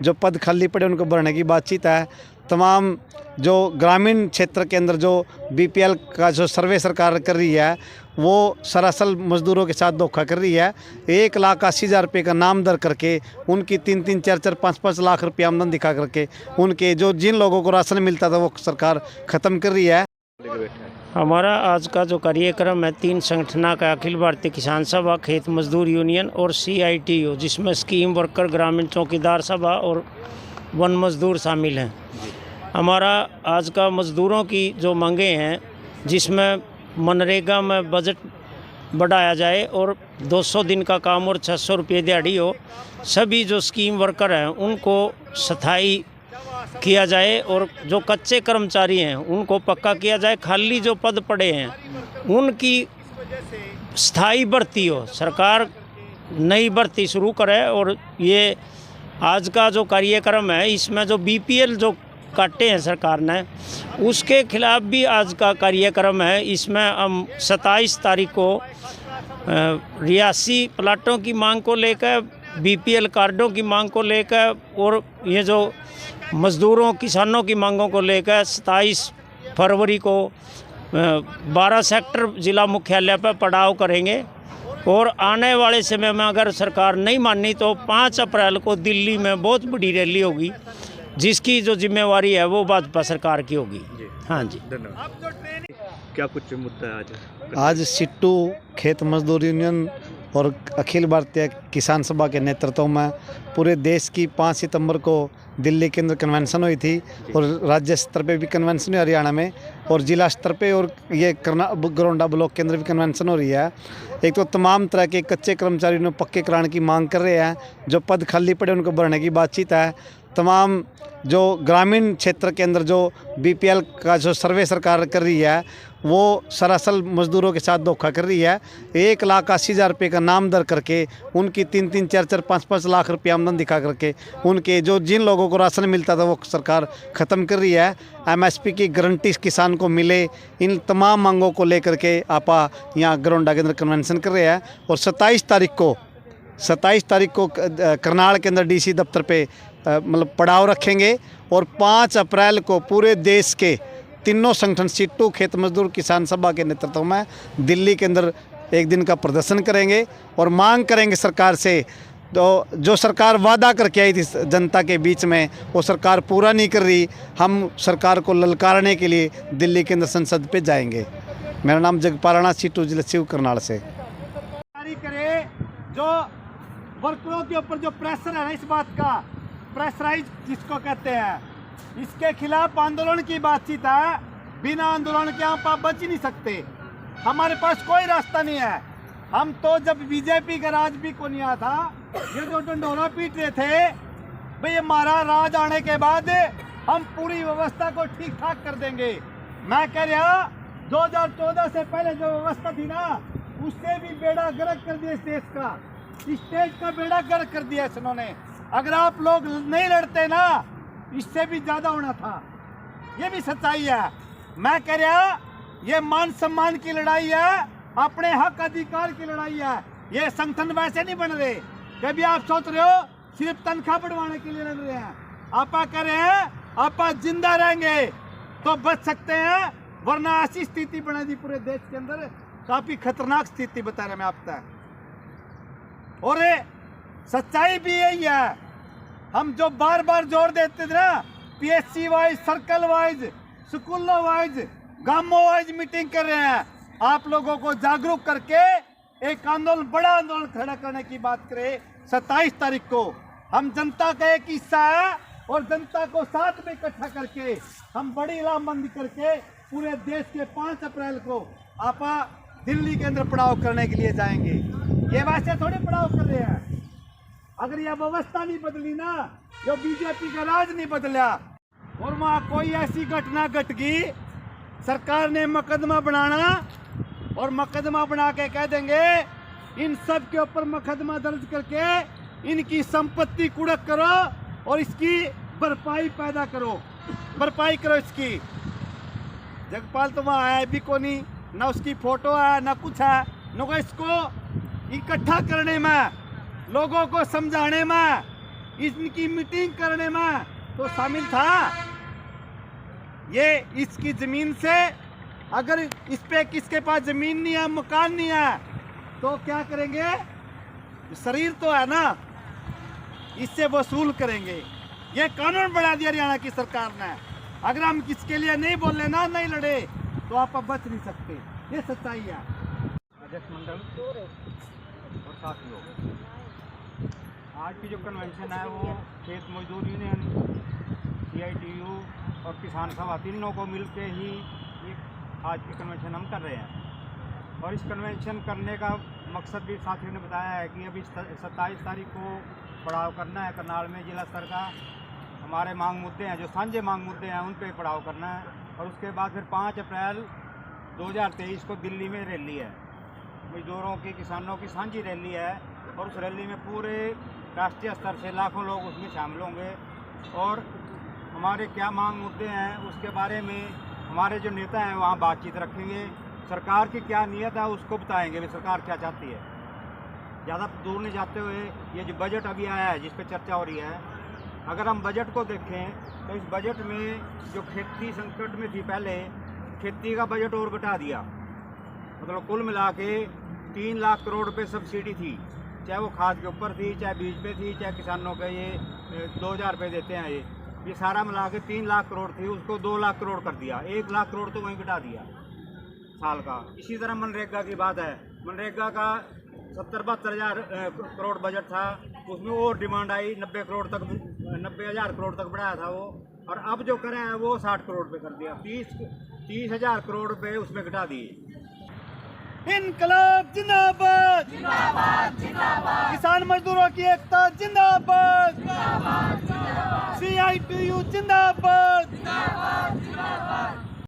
जो पद खाली पड़े उनको भरने की बातचीत है। तमाम जो ग्रामीण क्षेत्र के अंदर जो बीपीएल का जो सर्वे सरकार कर रही है वो सरासल मजदूरों के साथ धोखा कर रही है। 1,80,000 रुपये का नाम दर करके उनकी 3-3, 4-4, 5-5 लाख रुपये आमदन दिखा करके उनके जो जिन लोगों को राशन मिलता था वो सरकार ख़त्म कर रही है। हमारा आज का जो कार्यक्रम है 3 संगठना का अखिल भारतीय किसान सभा, खेत मजदूर यूनियन और CITU, जिसमें स्कीम वर्कर, ग्रामीण चौकीदार सभा और वन मजदूर शामिल हैं। हमारा आज का मजदूरों की जो मांगे हैं जिसमें मनरेगा में बजट बढ़ाया जाए और 200 दिन का काम और 600 रुपये दिहाड़ी हो। सभी जो स्कीम वर्कर हैं उनको स्थायी किया जाए और जो कच्चे कर्मचारी हैं उनको पक्का किया जाए। खाली जो पद पड़े हैं उनकी स्थायी भर्ती हो, सरकार नई भर्ती शुरू करे। और ये आज का जो कार्यक्रम है इसमें जो BPL जो काटे हैं सरकार ने उसके खिलाफ भी आज का कार्यक्रम है। इसमें हम 27 तारीख को रियासी प्लाटों की मांग को लेकर, BPL कार्डों की मांग को लेकर और ये जो मज़दूरों किसानों की मांगों को लेकर 27 फरवरी को 12 सेक्टर ज़िला मुख्यालय पर पड़ाव करेंगे। और आने वाले समय में अगर सरकार नहीं मानी तो 5 अप्रैल को दिल्ली में बहुत बड़ी रैली होगी जिसकी जो जिम्मेवारी है वो भाजपा सरकार की होगी। हाँ जी, धन्यवाद। क्या कुछ मुद्दा है आज सिट्टू खेत मजदूर यूनियन और अखिल भारतीय किसान सभा के नेतृत्व में पूरे देश की 5 सितंबर को दिल्ली के अंदर कन्वेंशन हुई थी और राज्य स्तर पे भी कन्वेंशन हुई हरियाणा में और ज़िला स्तर पे और ये गरोंडा ब्लॉक के अंदर भी कन्वेंशन हो रही है। एक तो तमाम तरह के कच्चे कर्मचारियों ने पक्के कराने की मांग कर रहे हैं। जो पद खाली पड़े उनको भरने की बातचीत है। तमाम जो ग्रामीण क्षेत्र के अंदर जो BPL का जो सर्वे सरकार कर रही है वो सरासल मजदूरों के साथ धोखा कर रही है। 1,80,000 रुपये का नाम दर करके उनकी 3-3, 4-4, 5-5 लाख रुपये आमदन दिखा करके उनके जो जिन लोगों को राशन मिलता था वो सरकार ख़त्म कर रही है। MSP की गारंटी किसान को मिले, इन तमाम मांगों को लेकर के आपा यहाँ गरोंडा के अंदर कन्वेंशन कर रहे हैं। और 27 तारीख को करनाल के अंदर DC दफ्तर पे मतलब पड़ाव रखेंगे और 5 अप्रैल को पूरे देश के तीनों संगठन सिट्टू खेत मजदूर किसान सभा के नेतृत्व में दिल्ली के अंदर एक दिन का प्रदर्शन करेंगे और मांग करेंगे सरकार से। तो जो सरकार वादा करके आई थी जनता के बीच में वो सरकार पूरा नहीं कर रही। हम सरकार को ललकारने के लिए दिल्ली के अंदर संसद पे जाएंगे। मेरा नाम जगपाल राणा, सिट्टू जिला शिव करनाल से। करे जो वर्करों के ऊपर जो प्रेशर है ना, इस बात का प्रेशराइज जिसको कहते हैं, इसके खिलाफ आंदोलन की बातचीत है। बिना आंदोलन के आप बच ही नहीं सकते। हमारे पास कोई रास्ता नहीं है। हम तो जब BJP का राज भी को नहीं आया था, ये जो डंडोरा पीट रहे थे भाई हमारा राज आने के बाद हम पूरी व्यवस्था को ठीक ठाक कर देंगे। मैं कह रहा 2014 से पहले जो व्यवस्था थी ना उससे भी बेड़ा गर्क कर दिया इस देश का। इस देश का बेड़ा गर्क कर दिया इन्होंने। अगर आप लोग नहीं लड़ते ना इससे भी ज्यादा होना था। ये भी सच्चाई है। मैं कह रहा ये मान सम्मान की लड़ाई है, अपने हक अधिकार की लड़ाई है। ये संगठन वैसे नहीं बन रहे। कभी आप सोच रहे हो सिर्फ तनख्वाह बढ़वाने के लिए लड़ रहे हैं। आप कह रहे हैं आप जिंदा रहेंगे तो बच सकते हैं, वरना ऐसी स्थिति बना दी पूरे देश के अंदर, काफी खतरनाक स्थिति बता रहे मैं आपको। और सच्चाई भी यही है। हम जो बार बार जोर देते थे ना, PSC वाइज, सर्कल वाइज, स्कूलों वाइज, गांवों वाइज मीटिंग कर रहे हैं। आप लोगों को जागरूक करके एक आंदोलन, बड़ा आंदोलन खड़ा करने की बात करें। 27 तारीख को हम जनता का एक हिस्सा है और जनता को साथ में इकट्ठा करके हम बड़ी लामबंदी करके पूरे देश के 5 अप्रैल को आप दिल्ली के अंदर पड़ाव करने के लिए जाएंगे। ये वैसे थोड़े पड़ाव कर रहे हैं। अगर यह व्यवस्था नहीं बदली ना, जो BJP का राज नहीं बदला और वहाँ कोई ऐसी घटना घट गई, सरकार ने मुकदमा बनाना और मुकदमा बना के कह देंगे इन सब के ऊपर मुकदमा दर्ज करके इनकी संपत्ति कुड़क करो और इसकी भरपाई पैदा करो, भरपाई करो इसकी। जगपाल तो वहाँ है भी को नहीं, ना उसकी फोटो है ना कुछ है, न इसको इकट्ठा करने में लोगों को समझाने में, इनकी मीटिंग करने में तो शामिल था। ये इसकी जमीन से, अगर इस पे किसके पास जमीन नहीं है, मकान नहीं है, तो क्या करेंगे? शरीर तो है ना, इससे वसूल करेंगे। ये कानून बना दिया हरियाणा की सरकार ने। अगर हम किसके लिए नहीं बोले ना, नहीं लड़े, तो आप अब बच नहीं सकते। ये सच्चाई है। अध्यक्ष मंडल और साथियों, आज की जो कन्वेंशन है वो खेत मजदूर यूनियन, CITU और किसान सभा तीनों को मिलके ही एक आज की कन्वेंशन हम कर रहे हैं। और इस कन्वेंशन करने का मकसद भी साथियों ने बताया है कि अभी 27 तारीख को पड़ाव करना है करनाल में। जिला स्तर का हमारे मांग मुद्दे हैं, जो साझे मांग मुद्दे हैं, उन पे पड़ाव करना है। और उसके बाद फिर 5 अप्रैल 2023 को दिल्ली में रैली है, मजदूरों की, किसानों की साझी रैली है। और उस रैली में पूरे राष्ट्रीय स्तर से लाखों लोग उसमें शामिल होंगे। और हमारे क्या मांग मुद्दे हैं उसके बारे में हमारे जो नेता हैं वहाँ बातचीत रखेंगे। सरकार की क्या नीयत है उसको बताएंगे, भी सरकार क्या चाहती है। ज़्यादा दूर नहीं जाते हुए, ये जो बजट अभी आया है जिस पर चर्चा हो रही है, अगर हम बजट को देखें तो इस बजट में जो खेती संकट में थी, पहले खेती का बजट और घटा दिया। मतलब कुल मिला के 3 लाख करोड़ रुपये सब्सिडी थी, चाहे वो खाद के ऊपर थी, चाहे बीज पे थी, चाहे किसानों के ये 2000 रुपये देते हैं। ये सारा मिला के 3 लाख करोड़ थी, उसको 2 लाख करोड़ कर दिया। 1 लाख करोड़ तो वहीं घटा दिया साल का। इसी तरह मनरेगा की बात है, मनरेगा का 70-72 हज़ार करोड़ बजट था, उसमें और डिमांड आई 90,000 करोड़ तक बढ़ाया था वो। और अब जो करें हैं वो 60 करोड़ पे कर दिया, 30 हज़ार करोड़ रुपये उसमें घटा दिए। इनकलाब जिंदाबाद, जिंदाबाद, जिंदाबाद। किसान मजदूरों की एकता जिंदाबाद, जिंदाबाद, जिंदाबाद। CITU जिंदाबाद, जिंदाबाद, जिंदाबाद।